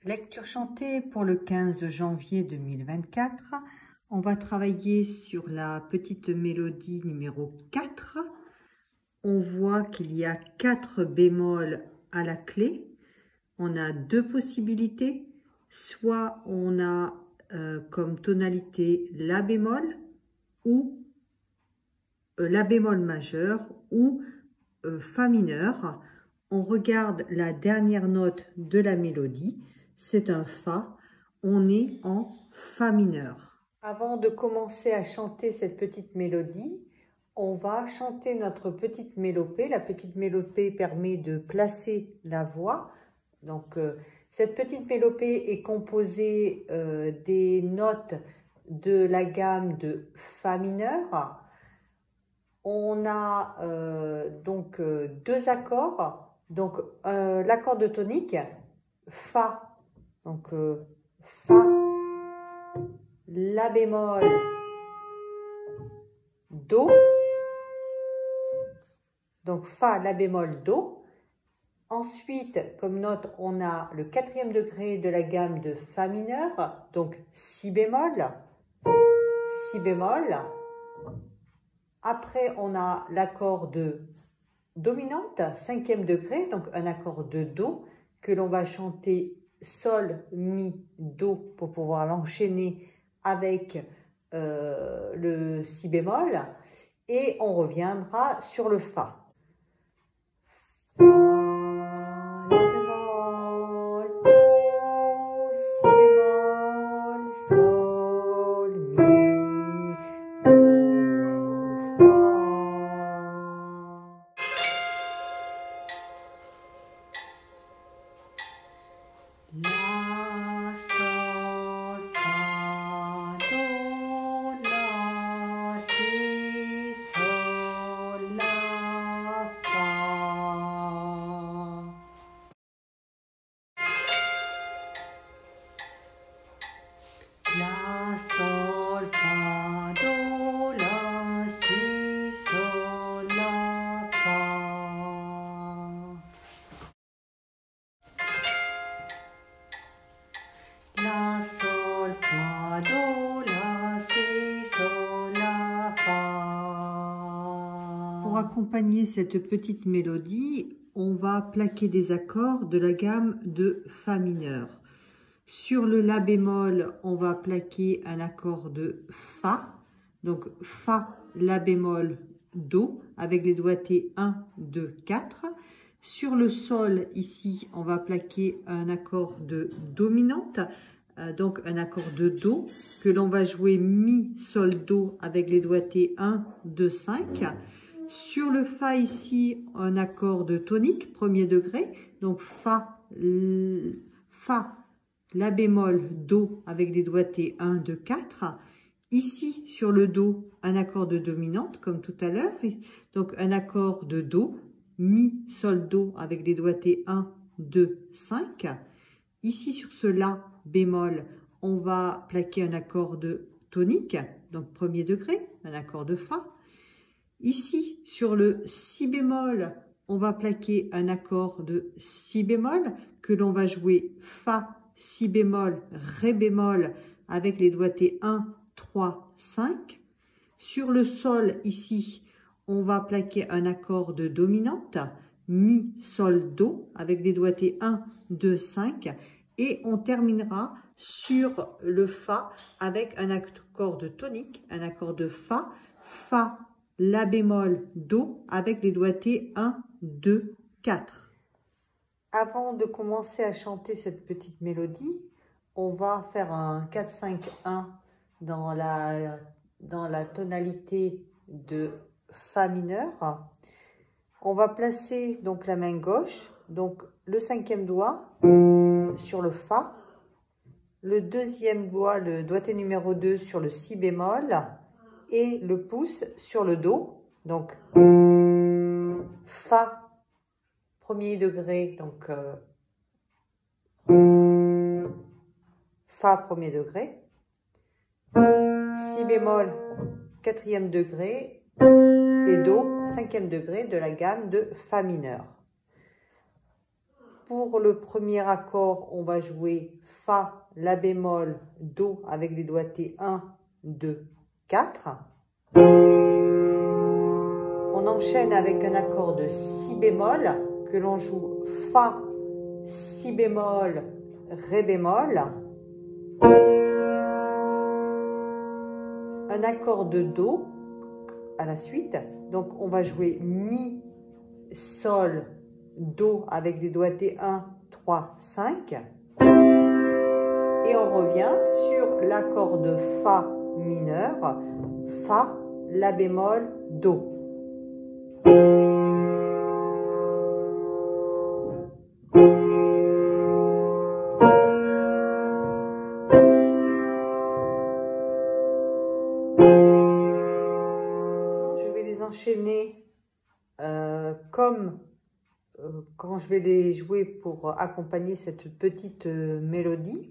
Lecture chantée pour le 15 janvier 2024. On va travailler sur la petite mélodie numéro 4. On voit qu'il y a 4 bémols à la clé. On a deux possibilités. Soit on a comme tonalité la bémol ou la bémol majeur ou fa mineur. On regarde la dernière note de la mélodie. C'est un fa. On est en fa mineur. Avant de commencer à chanter cette petite mélodie, on va chanter notre petite mélopée. La petite mélopée permet de placer la voix. Donc, cette petite mélopée est composée des notes de la gamme de fa mineur. On a donc deux accords. Donc, l'accord de tonique, fa. Donc, fa, la bémol, do. Donc, fa, la bémol, do. Ensuite, comme note, on a le 4e degré de la gamme de fa mineur. Donc, si bémol, si bémol. Après, on a l'accord de dominante, 5e degré, donc un accord de do que l'on va chanter sol, mi, do pour pouvoir l'enchaîner avec le si bémol. Et on reviendra sur le fa. La, sol, fa, do, la, si, sol, la, fa. La, sol, fa, do, la, si, sol, la, fa. La, sol, fa, do, la, si, sol, la, fa. Pour accompagner cette petite mélodie, on va plaquer des accords de la gamme de fa mineur. Sur le la bémol, on va plaquer un accord de fa. Donc fa, la bémol, do, avec les doigtés 1, 2, 4. Sur le sol, ici, on va plaquer un accord de dominante, donc un accord de do, que l'on va jouer mi, sol, do, avec les doigtés 1, 2, 5. Sur le fa, ici, un accord de tonique, 1er degré, donc fa, fa, la bémol, do, avec des doigtés 1, 2, 4. Ici, sur le do, un accord de dominante, comme tout à l'heure. Donc, un accord de do, mi, sol, do, avec des doigtés 1, 2, 5. Ici, sur ce la bémol, on va plaquer un accord de tonique, donc 1er degré, un accord de fa. Ici, sur le si bémol, on va plaquer un accord de si bémol, que l'on va jouer fa, si bémol, ré bémol, avec les doigtés 1, 3, 5. Sur le sol, ici, on va plaquer un accord de dominante, mi, sol, do, avec les doigtés 1, 2, 5. Et on terminera sur le fa avec un accord de tonique, un accord de fa, fa, la bémol, do, avec les doigtés 1, 2, 4. Avant de commencer à chanter cette petite mélodie, on va faire un 4-5-1 dans la tonalité de fa mineur. On va placer donc la main gauche, donc le 5e doigt sur le fa, le 2e doigt, le doigté numéro 2 sur le si bémol et le pouce sur le do. Donc fa, 1er degré, donc fa 1er degré, si bémol 4e degré et do 5e degré de la gamme de fa mineur. pour le premier accord, on va jouer Fa, La bémol, Do avec des doigtés 1, 2, 4. On enchaîne avec un accord de Si bémol que l'on joue Fa, Si bémol, Ré bémol. Un accord de Do à la suite. Donc on va jouer Mi, Sol, Do avec des doigtés 1, 3, 5. Et on revient sur l'accord de Fa mineur, Fa, La bémol, Do. Je vais les enchaîner comme quand je vais les jouer pour accompagner cette petite mélodie.